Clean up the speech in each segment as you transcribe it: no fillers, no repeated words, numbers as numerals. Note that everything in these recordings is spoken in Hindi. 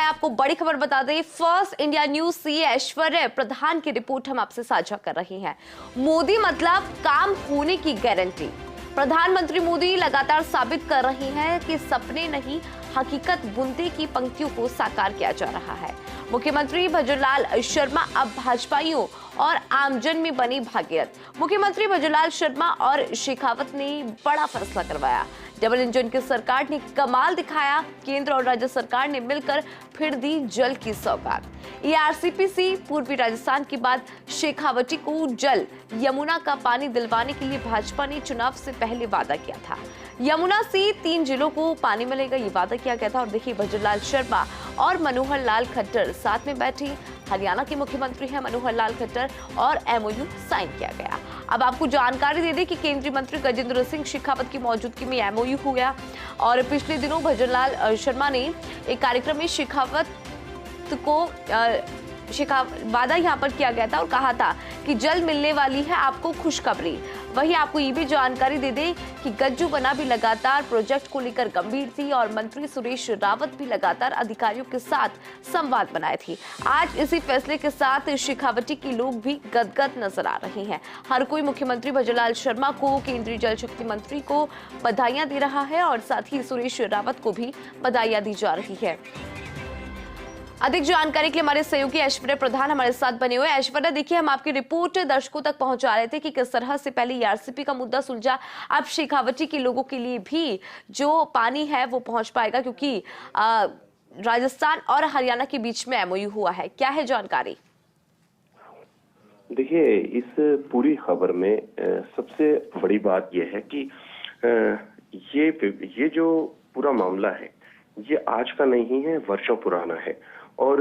है आपको बड़ी खबर बता दें, फर्स्ट इंडिया न्यूज से ऐश्वर्या प्रधान की रिपोर्ट हम आपसे साझा कर रहे हैं। मोदी मतलब काम होने की गारंटी। प्रधानमंत्री मोदी लगातार साबित कर रहे हैं कि सपने नहीं हकीकत बुनते की पंक्तियों को साकार किया जा रहा है। मुख्यमंत्री भजनलाल शर्मा अब भाजपाइयों और आमजन में बनी भागीरथ। मुख्यमंत्री भजनलाल शर्मा और शेखावत ने बड़ा फैसला करवाया। डबल इंजन की सरकार ने कमाल दिखाया। केंद्र और राज्य सरकार ने मिलकर फिर दी जल की सौगात। एआरसीपी पूर्वी राजस्थान के बाद शेखावटी को जल यमुना का पानी दिलवाने के लिए भाजपा ने चुनाव से पहले वादा किया था। यमुना से 3 जिलों को पानी मिलेगा, ये वादा किया गया था। और देखिए, भजनलाल शर्मा और मनोहर लाल खट्टर साथ में बैठे। हरियाणा के मुख्यमंत्री हैं मनोहर लाल खट्टर और एमओयू साइन किया गया। अब आपको जानकारी दे दें कि केंद्रीय मंत्री गजेंद्र सिंह शेखावत की मौजूदगी में एमओयू हो गया। और पिछले दिनों भजनलाल शर्मा ने एक कार्यक्रम में शेखावत को वादा यहाँ पर किया गया था और कहा था कि जल्द मिलने वाली है आपको खुशखबरी। वहीं आपको ये भी जानकारी दे दें कि गज्जू बना भी लगातार प्रोजेक्ट को लेकर गंभीर थी और मंत्री सुरेश रावत भी लगातार अधिकारियों के साथ संवाद बनाए थे। आज इसी फैसले के साथ शेखावटी के लोग भी गदगद नजर आ रहे हैं। हर कोई मुख्यमंत्री भजनलाल शर्मा को, केंद्रीय जल शक्ति मंत्री को बधाइयां दे रहा है और साथ ही सुरेश रावत को भी बधाइयां दी जा रही है। अधिक जानकारी के लिए हमारे सहयोगी ऐश्वर्या प्रधान हमारे साथ बने हुए। ऐश्वर्या, देखिए, हम आपकी रिपोर्ट दर्शकों तक पहुंचा रहे थे कि किस तरह से पहले ईआरसीपी का मुद्दा सुलझा, अब शेखावटी के लोगों के लिए भी जो पानी है वो पहुंच पाएगा, क्योंकि राजस्थान और हरियाणा के बीच में एमओयू हुआ है। क्या है जानकारी? देखिए, इस पूरी खबर में सबसे बड़ी बात यह है कि ये जो पूरा मामला है ये आज का नहीं है, वर्षों पुराना है। और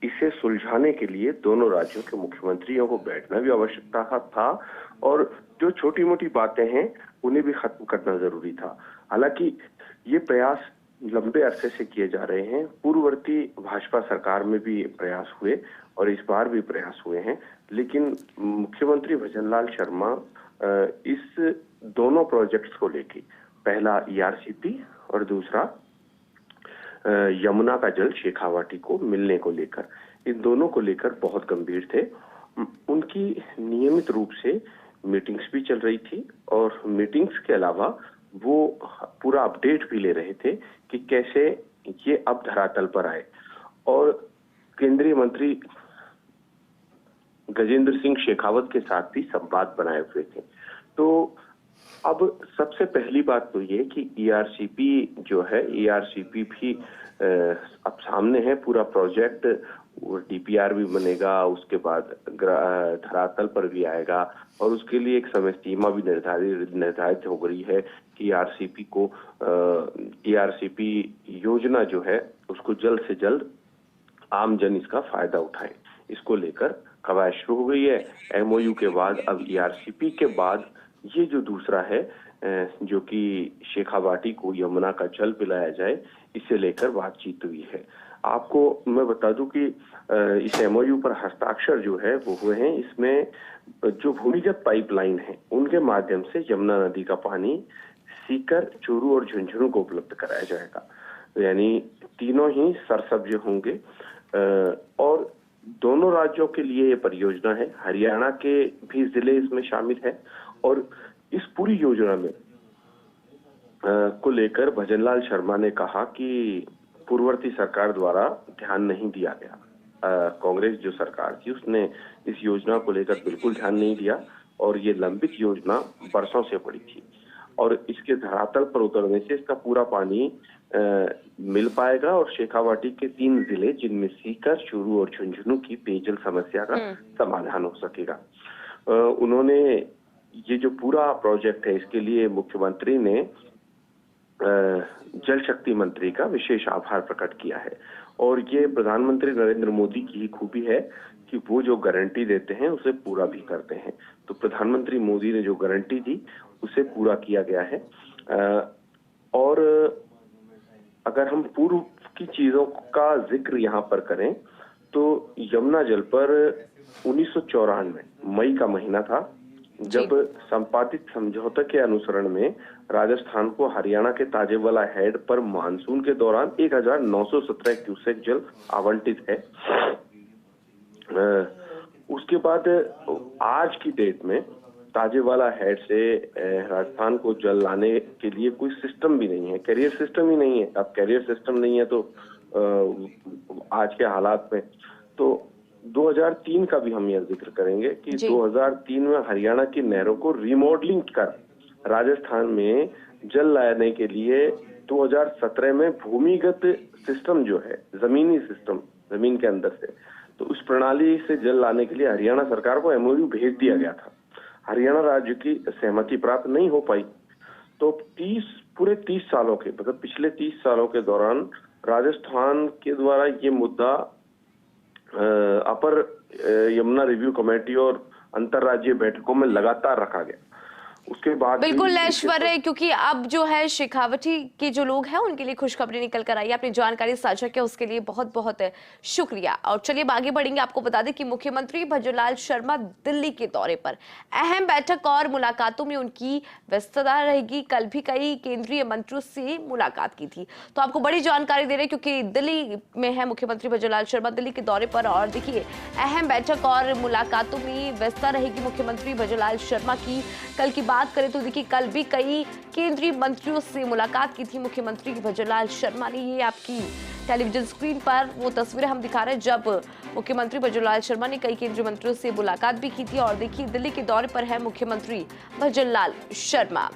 इसे सुलझाने के लिए दोनों राज्यों के मुख्यमंत्रियों को बैठना भी आवश्यकता था और जो छोटी मोटी बातें हैं उन्हें भी खत्म करना जरूरी था। हालांकि ये प्रयास लंबे अरसे से किए जा रहे हैं। पूर्ववर्ती भाजपा सरकार में भी प्रयास हुए और इस बार भी प्रयास हुए हैं, लेकिन मुख्यमंत्री भजनलाल शर्मा इस दोनों प्रोजेक्ट्स को लेके, पहला ईआरसीपी और दूसरा यमुना का जल शेखावाटी को मिलने को लेकर, इन दोनों को लेकर बहुत गंभीर थे। उनकी नियमित रूप से मीटिंग्स भी चल रही थी और मीटिंग्स के अलावा वो पूरा अपडेट भी ले रहे थे कि कैसे ये अब धरातल पर आए। और केंद्रीय मंत्री गजेंद्र सिंह शेखावत के साथ भी संवाद बनाए हुए थे। तो अब सबसे पहली बात तो ये कि ईआरसीपी जो है, ईआरसीपी भी अब सामने है। पूरा प्रोजेक्ट, डीपीआर भी बनेगा, उसके बाद धरातल पर भी आएगा और उसके लिए एक समय सीमा भी निर्धारित हो गई है कि ईआरसीपी योजना जो है उसको जल्द से जल्द आम जन इसका फायदा उठाए। इसको लेकर कवायद शुरू हो गई है। एमओयू के बाद अब ईआरसीपी के बाद ये जो दूसरा है जो कि शेखावाटी को यमुना का जल पिलाया जाए, इसे लेकर बातचीत हुई है। आपको मैं बता दूं कि इस एमओयू पर हस्ताक्षर जो है वो हुए हैं। इसमें जो भूमिगत पाइपलाइन है उनके माध्यम से यमुना नदी का पानी सीकर, चूरू और झुंझुनू को उपलब्ध कराया जाएगा। यानी तीनों ही सरसब्ज होंगे और दोनों राज्यों के लिए ये परियोजना है। हरियाणा के भी जिले इसमें शामिल है और इस पूरी योजना में को लेकर भजनलाल शर्मा ने कहा कि पूर्ववर्ती सरकार द्वारा ध्यान नहीं दिया गया। कांग्रेस जो सरकार थी उसने इस योजना को लेकर बिल्कुल ध्यान नहीं दिया और ये लंबित योजना बरसों से पड़ी थी और इसके धरातल पर उतरने से इसका पूरा पानी मिल पाएगा और शेखावाटी के 3 जिले जिनमें सीकर, चूरू और झुंझुनू की पेयजल समस्या का समाधान हो सकेगा। उन्होंने ये जो पूरा प्रोजेक्ट है इसके लिए मुख्यमंत्री ने जल शक्ति मंत्री का विशेष आभार प्रकट किया है और ये प्रधानमंत्री नरेंद्र मोदी की ही खूबी है कि वो जो गारंटी देते हैं उसे पूरा भी करते हैं। तो प्रधानमंत्री मोदी ने जो गारंटी दी उसे पूरा किया गया है। और अगर हम पूर्व की चीजों का जिक्र यहाँ पर करें तो यमुना जल पर 1994 मई का महीना था जब संपादित समझौते के अनुसरण में राजस्थान को हरियाणा के ताजेवाला हेड पर मानसून के दौरान 1917 क्यूसेक जल आवंटित है। उसके बाद आज की डेट में ताजेवाला हेड से राजस्थान को जल लाने के लिए कोई सिस्टम भी नहीं है, कैरियर सिस्टम ही नहीं है। अब कैरियर सिस्टम नहीं है तो आज के हालात में तो 2003 का भी हम यह जिक्र करेंगे कि 2003 में हरियाणा की नहरों को रिमॉडलिंग कर राजस्थान में जल लाने के लिए 2017 में भूमिगत सिस्टम जो है, जमीनी सिस्टम, जमीन के अंदर से, तो उस प्रणाली से जल लाने के लिए हरियाणा सरकार को एमओयू भेज दिया गया था। हरियाणा राज्य की सहमति प्राप्त नहीं हो पाई, तो पूरे 30 सालों के, मतलब पिछले 30 सालों के दौरान राजस्थान के द्वारा ये मुद्दा अपर यमुना रिव्यू कमेटी और अंतरराज्यीय बैठकों में लगातार रखा गया। उसके बाद बिल्कुल ऐश्वर्य, क्योंकि अब जो है शेखावटी के जो लोग हैं उनके लिए खुशखबरी निकल कर आई है। अपनी जानकारी साझा किया उसके लिए बहुत बहुत शुक्रिया। और चलिए आगे बढ़ेंगे। आपको बता दें कि मुख्यमंत्री भजनलाल शर्मा दिल्ली के दौरे पर, अहम बैठक और मुलाकातों में उनकी व्यस्तता रहेगी। कल भी कई केंद्रीय मंत्रियों से मुलाकात की थी, तो आपको बड़ी जानकारी दे रहे क्योंकि दिल्ली में है मुख्यमंत्री भजनलाल शर्मा दिल्ली के दौरे पर। और देखिए, अहम बैठक और मुलाकातों में व्यस्तता रहेगी मुख्यमंत्री भजनलाल शर्मा की। कल की बात करें तो देखिए, कल भी कई केंद्रीय मंत्रियों से मुलाकात की थी मुख्यमंत्री भजनलाल शर्मा ने। ये आपकी टेलीविजन स्क्रीन पर वो तस्वीरें हम दिखा रहे हैं जब मुख्यमंत्री भजनलाल शर्मा ने कई केंद्रीय मंत्रियों से मुलाकात भी की थी। और देखिए, दिल्ली के दौरे पर है मुख्यमंत्री भजनलाल शर्मा।